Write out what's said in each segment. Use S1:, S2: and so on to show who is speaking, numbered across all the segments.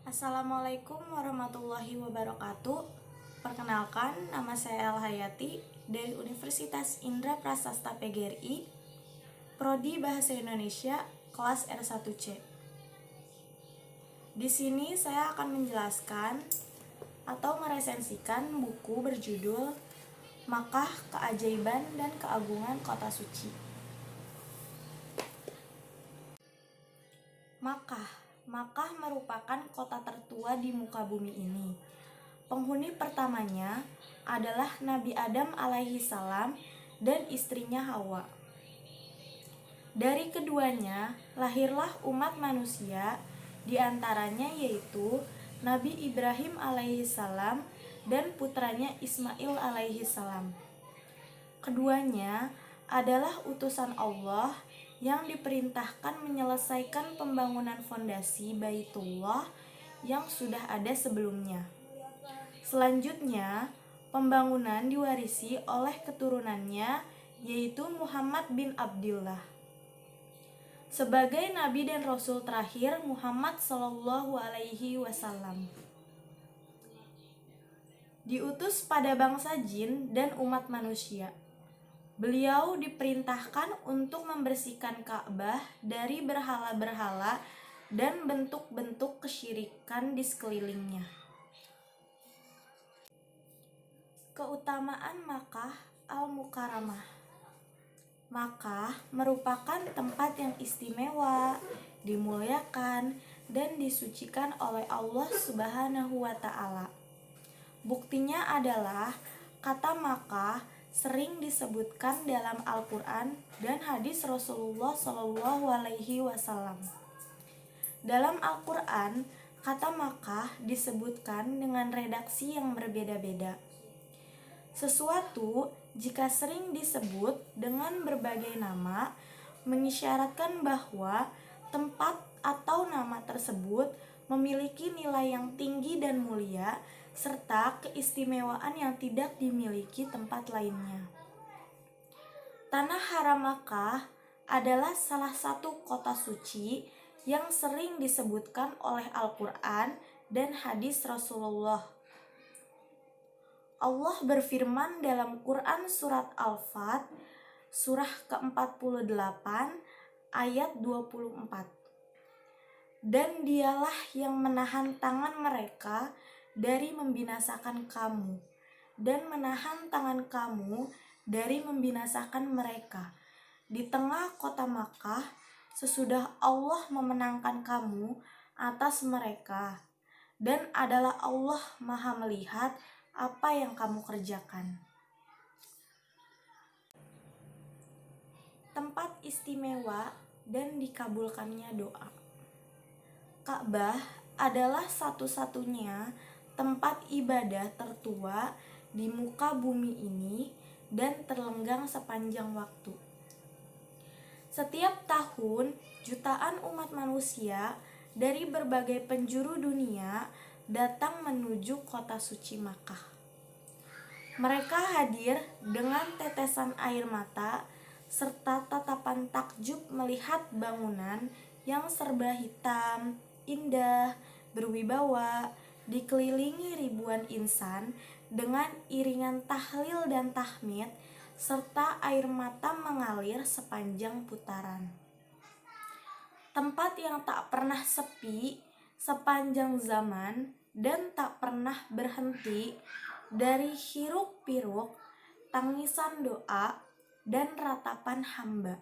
S1: Assalamualaikum warahmatullahi wabarakatuh. Perkenalkan, nama saya El Hayati dari Universitas Indra Prasasta PGRI, Prodi Bahasa Indonesia, kelas R1C. Di sini saya akan menjelaskan atau meresensikan buku berjudul Makkah, Keajaiban dan Keagungan Kota Suci. Makkah merupakan kota tertua di muka bumi ini. Penghuni pertamanya adalah Nabi Adam alaihi salam dan istrinya Hawa. Dari keduanya lahirlah umat manusia, di antaranya yaitu Nabi Ibrahim alaihi salam dan putranya Ismail alaihi salam. Keduanya adalah utusan Allah yang diperintahkan menyelesaikan pembangunan fondasi Baitullah yang sudah ada sebelumnya. Selanjutnya, pembangunan diwarisi oleh keturunannya, yaitu Muhammad bin Abdullah. Sebagai nabi dan rasul terakhir Muhammad Shallallahu alaihi wasallam diutus pada bangsa jin dan umat manusia. Beliau diperintahkan untuk membersihkan Ka'bah dari berhala-berhala dan bentuk-bentuk kesyirikan di sekelilingnya. Keutamaan Makkah Al-Mukarramah. Makkah merupakan tempat yang istimewa, dimuliakan, dan disucikan oleh Allah Subhanahu wa Ta'ala. Buktinya adalah kata Makkah sering disebutkan dalam Al-Quran dan hadis Rasulullah Shallallahu alaihi wasallam. Dalam Al-Quran, kata Makkah disebutkan dengan redaksi yang berbeda-beda. Sesuatu jika sering disebut dengan berbagai nama, mengisyaratkan bahwa tempat atau nama tersebut memiliki nilai yang tinggi dan mulia, serta keistimewaan yang tidak dimiliki tempat lainnya. Tanah Haram Makkah adalah salah satu kota suci yang sering disebutkan oleh Al-Quran dan hadis Rasulullah. Allah berfirman dalam Quran surat Al-Fat, surah ke-48 ayat 24. Dan dialah yang menahan tangan mereka dari membinasakan kamu, dan menahan tangan kamu dari membinasakan mereka di tengah kota Makkah, sesudah Allah memenangkan kamu atas mereka, dan adalah Allah Maha melihat apa yang kamu kerjakan. Tempat istimewa dan dikabulkannya doa. Ka'bah adalah satu-satunya tempat ibadah tertua di muka bumi ini dan terlenggang sepanjang waktu. Setiap tahun, jutaan umat manusia dari berbagai penjuru dunia datang menuju kota suci Makkah. Mereka hadir dengan tetesan air mata serta tatapan takjub melihat bangunan yang serba hitam, indah, berwibawa, dikelilingi ribuan insan dengan iringan tahlil dan tahmid, serta air mata mengalir sepanjang putaran. Tempat yang tak pernah sepi sepanjang zaman dan tak pernah berhenti dari hiruk-pikuk, tangisan doa, dan ratapan hamba.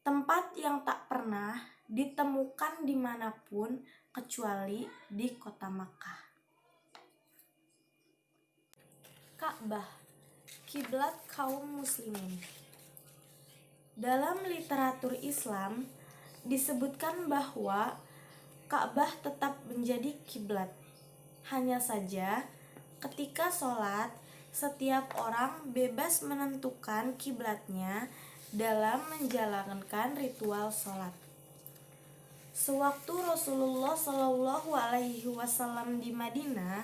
S1: Tempat yang tak pernah ditemukan dimanapun kecuali di kota Makkah. Ka'bah, kiblat kaum muslimin. Dalam literatur Islam disebutkan bahwa Ka'bah tetap menjadi kiblat. Hanya saja ketika sholat, setiap orang bebas menentukan kiblatnya dalam menjalankan ritual sholat. Sewaktu Rasulullah Shallallahu alaihi wasallam di Madinah,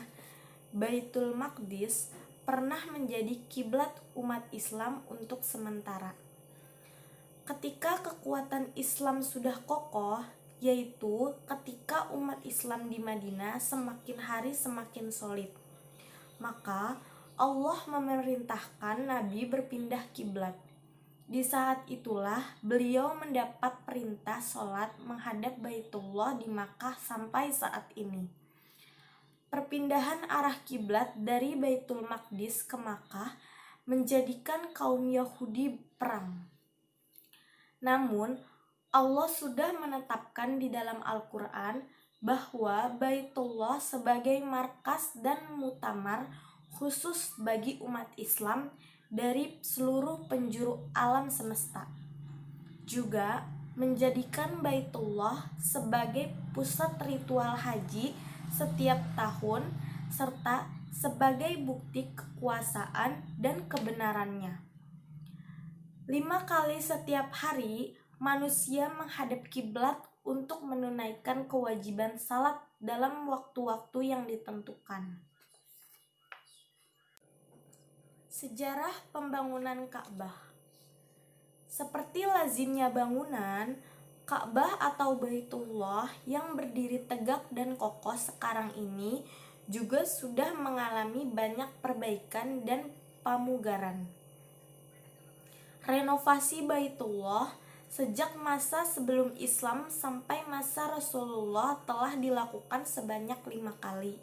S1: Baitul Maqdis pernah menjadi kiblat umat Islam untuk sementara. Ketika kekuatan Islam sudah kokoh, yaitu ketika umat Islam di Madinah semakin hari semakin solid. Maka Allah memerintahkan Nabi berpindah kiblat. Di saat itulah beliau mendapat perintah sholat menghadap Baitullah di Makkah sampai saat ini. Perpindahan arah kiblat dari Baitul Maqdis ke Makkah menjadikan kaum Yahudi perang. Namun, Allah sudah menetapkan di dalam Al-Quran bahwa Baitullah sebagai markas dan muktamar khusus bagi umat Islam dari seluruh penjuru alam semesta. Juga menjadikan Baitullah sebagai pusat ritual haji setiap tahun serta sebagai bukti kekuasaan dan kebenarannya. 5 kali setiap hari manusia menghadap kiblat untuk menunaikan kewajiban salat dalam waktu-waktu yang ditentukan. Sejarah pembangunan Ka'bah. Seperti lazimnya bangunan, Ka'bah atau Baitullah yang berdiri tegak dan kokoh sekarang ini juga sudah mengalami banyak perbaikan dan pamugaran. Renovasi Baitullah sejak masa sebelum Islam sampai masa Rasulullah telah dilakukan sebanyak 5 kali.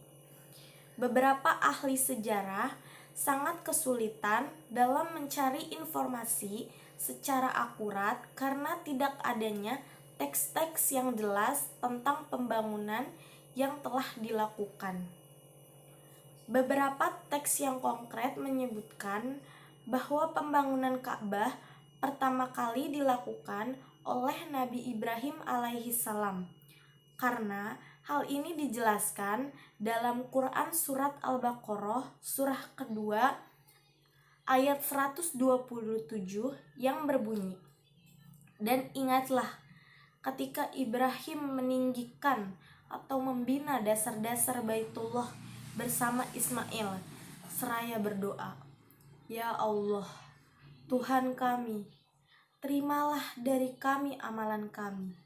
S1: Beberapa ahli sejarah sangat kesulitan dalam mencari informasi secara akurat karena tidak adanya teks-teks yang jelas tentang pembangunan yang telah dilakukan. Beberapa teks yang konkret menyebutkan bahwa pembangunan Ka'bah pertama kali dilakukan oleh Nabi Ibrahim alaihissalam, karena hal ini dijelaskan dalam Quran surat Al-Baqarah surah kedua ayat 127 yang berbunyi, "Dan ingatlah ketika Ibrahim meninggikan atau membina dasar-dasar Baitullah bersama Ismail seraya berdoa, 'Ya Allah, Tuhan kami, terimalah dari kami amalan kami.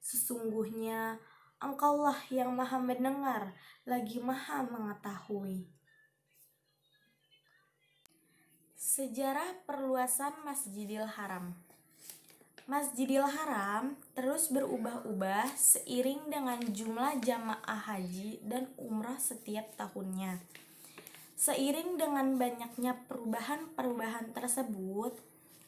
S1: Sesungguhnya Engkaulah yang maha mendengar lagi maha mengetahui.'" Sejarah perluasan Masjidil Haram. Masjidil Haram terus berubah-ubah seiring dengan jumlah jamaah haji dan umrah setiap tahunnya. Seiring dengan banyaknya perubahan-perubahan tersebut,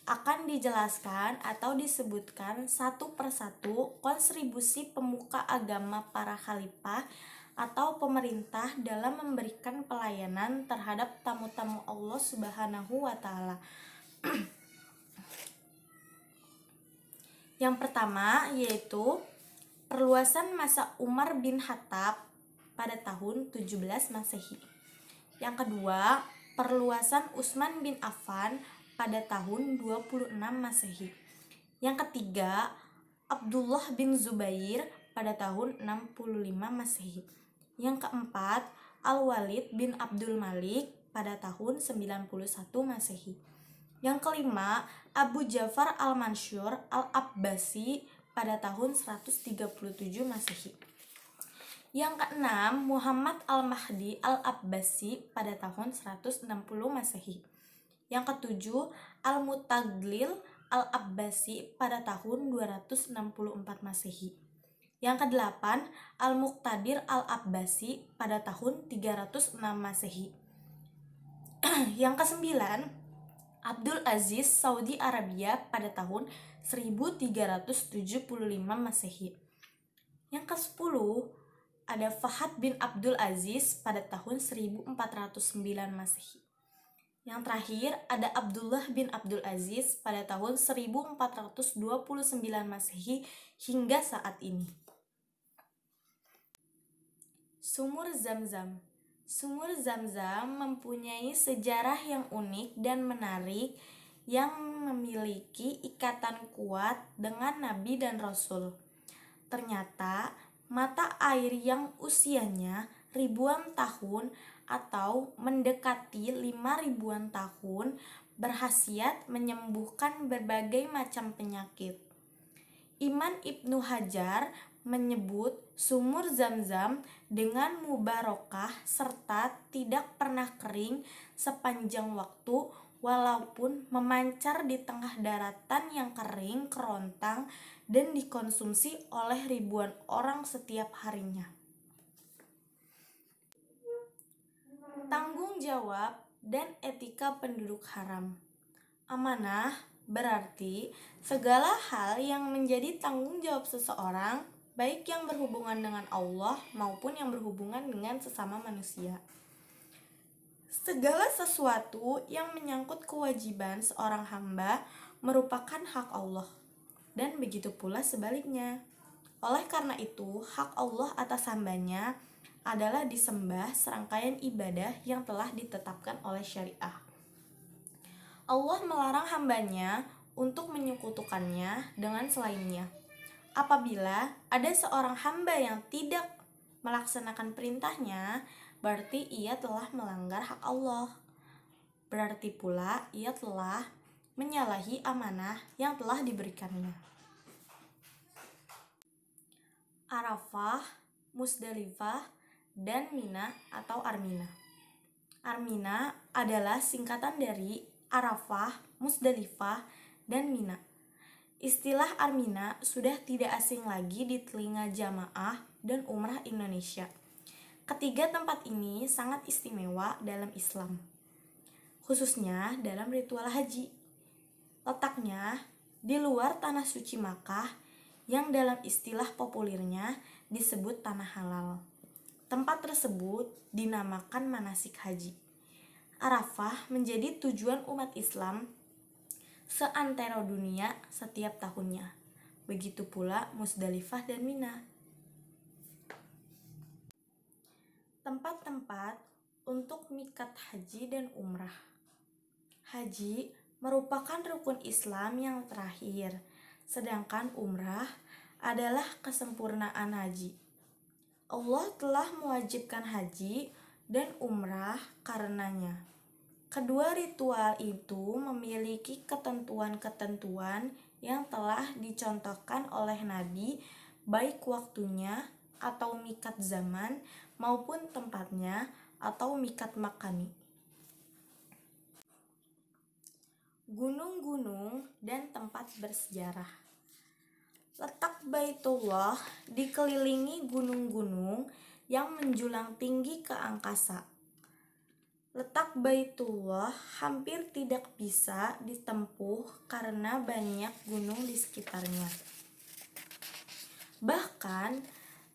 S1: akan dijelaskan atau disebutkan satu persatu kontribusi pemuka agama para khalifah atau pemerintah dalam memberikan pelayanan terhadap tamu-tamu Allah Subhanahu wa Ta'ala. Yang pertama yaitu perluasan masa Umar bin Khattab pada tahun 17 Masehi. Yang kedua, perluasan Utsman bin Affan pada tahun 26 Masehi. Yang ketiga, Abdullah bin Zubair pada tahun 65 Masehi. Yang keempat, Al-Walid bin Abdul Malik pada tahun 91 Masehi. Yang kelima, Abu Ja'far Al-Mansur Al-Abbasi pada tahun 137 Masehi. Yang keenam, Muhammad Al-Mahdi Al-Abbasi pada tahun 160 Masehi. Yang ketujuh, Al-Mutaglil Al-Abbasi pada tahun 264 Masehi. Yang kedelapan, Al-Muqtadir Al-Abbasi pada tahun 306 Masehi. Yang kesembilan, Abdul Aziz Saudi Arabia pada tahun 1375 Masehi. Yang kesepuluh, ada Fahad bin Abdul Aziz pada tahun 1409 Masehi. Yang terakhir ada Abdullah bin Abdul Aziz pada tahun 1429 Masehi hingga saat ini. Sumur Zamzam. Sumur Zamzam mempunyai sejarah yang unik dan menarik yang memiliki ikatan kuat dengan Nabi dan Rasul. Ternyata mata air yang usianya ribuan tahun atau mendekati 5.000-an tahun berkhasiat menyembuhkan berbagai macam penyakit. Iman Ibnu Hajar menyebut sumur Zam-Zam dengan mubarokah serta tidak pernah kering sepanjang waktu walaupun memancar di tengah daratan yang kering kerontang dan dikonsumsi oleh ribuan orang setiap harinya. Tanggung jawab dan etika penduduk haram. Amanah berarti segala hal yang menjadi tanggung jawab seseorang, baik yang berhubungan dengan Allah maupun yang berhubungan dengan sesama manusia. Segala sesuatu yang menyangkut kewajiban seorang hamba merupakan hak Allah, dan begitu pula sebaliknya. Oleh karena itu, hak Allah atas hambanya adalah disembah serangkaian ibadah yang telah ditetapkan oleh syariah. Allah melarang hambanya untuk menyekutukannya dengan selainnya. Apabila ada seorang hamba yang tidak melaksanakan perintahnya, berarti ia telah melanggar hak Allah. Berarti pula ia telah menyalahi amanah yang telah diberikannya. Arafah, Musdalifah, dan Mina atau Armina. Armina adalah singkatan dari Arafah, Musdalifah, dan Mina. Istilah Armina sudah tidak asing lagi di telinga jamaah dan umrah Indonesia. Ketiga tempat ini sangat istimewa dalam Islam, khususnya dalam ritual haji. Letaknya di luar tanah suci Makkah yang dalam istilah populernya disebut tanah halal. Tempat tersebut dinamakan manasik haji. Arafah menjadi tujuan umat Islam seantero dunia setiap tahunnya. Begitu pula Musdalifah dan Mina. Tempat-tempat untuk miqat haji dan umrah. Haji merupakan rukun Islam yang terakhir, sedangkan umrah adalah kesempurnaan haji. Allah telah mewajibkan haji dan umrah karenanya. Kedua ritual itu memiliki ketentuan-ketentuan yang telah dicontohkan oleh Nabi, baik waktunya atau miqat zaman maupun tempatnya atau miqat makani. Gunung-gunung dan tempat bersejarah. Letak Baitullah dikelilingi gunung-gunung yang menjulang tinggi ke angkasa. Letak Baitullah hampir tidak bisa ditempuh karena banyak gunung di sekitarnya. Bahkan,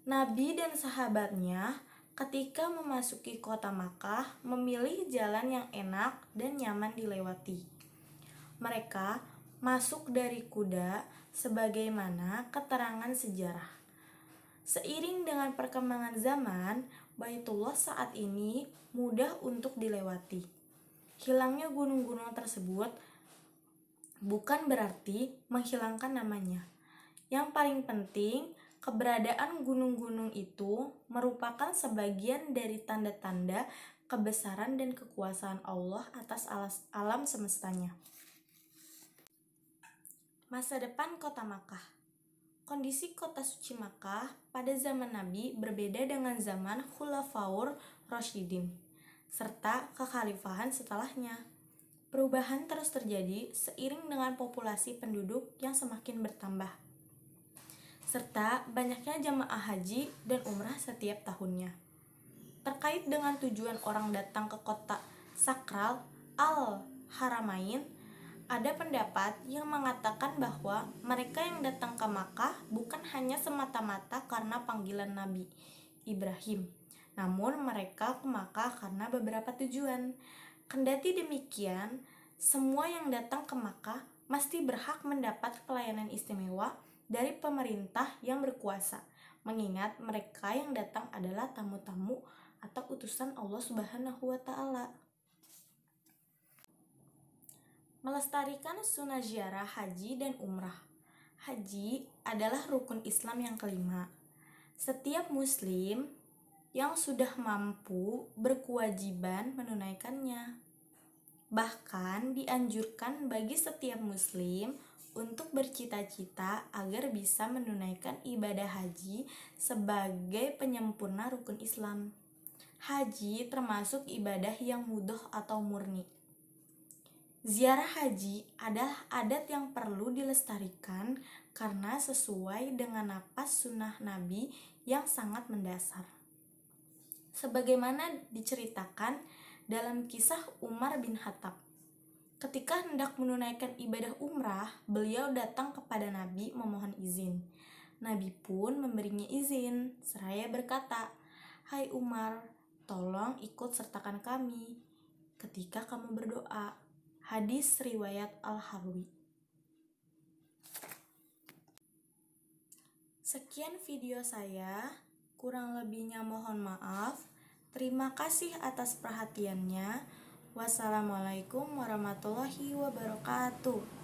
S1: Nabi dan sahabatnya ketika memasuki kota Makkah memilih jalan yang enak dan nyaman dilewati. Mereka masuk dari kuda sebagaimana keterangan sejarah. Seiring dengan perkembangan zaman, Baitullah saat ini mudah untuk dilewati. Hilangnya gunung-gunung tersebut bukan berarti menghilangkan namanya. Yang paling penting, keberadaan gunung-gunung itu merupakan sebagian dari tanda-tanda kebesaran dan kekuasaan Allah atas alam semestanya. Masa depan kota Makkah. Kondisi kota suci Makkah pada zaman Nabi berbeda dengan zaman Khulafaur Rasyidin serta kekhalifahan setelahnya. Perubahan terus terjadi seiring dengan populasi penduduk yang semakin bertambah, serta banyaknya jamaah haji dan umrah setiap tahunnya. Terkait dengan tujuan orang datang ke kota sakral Al-Haramain, ada pendapat yang mengatakan bahwa mereka yang datang ke Makkah bukan hanya semata-mata karena panggilan Nabi Ibrahim, namun mereka ke Makkah karena beberapa tujuan. Kendati demikian, semua yang datang ke Makkah mesti berhak mendapat pelayanan istimewa dari pemerintah yang berkuasa, mengingat mereka yang datang adalah tamu-tamu atau utusan Allah Subhanahu wa Ta'ala. Melestarikan sunnah ziarah haji dan umrah. Haji adalah rukun Islam yang kelima. Setiap muslim yang sudah mampu berkewajiban menunaikannya. Bahkan dianjurkan bagi setiap muslim untuk bercita-cita agar bisa menunaikan ibadah haji sebagai penyempurna rukun Islam. Haji termasuk ibadah yang mudhoh atau murni. Ziarah haji adalah adat yang perlu dilestarikan karena sesuai dengan napas sunnah Nabi yang sangat mendasar. Sebagaimana diceritakan dalam kisah Umar bin Khattab. Ketika hendak menunaikan ibadah umrah, beliau datang kepada Nabi memohon izin. Nabi pun memberinya izin, seraya berkata, "Hai Umar, tolong ikut sertakan kami ketika kamu berdoa." Hadis riwayat Al-Harwi. Sekian video saya, kurang lebihnya mohon maaf. Terima kasih atas perhatiannya. Wassalamualaikum warahmatullahi wabarakatuh.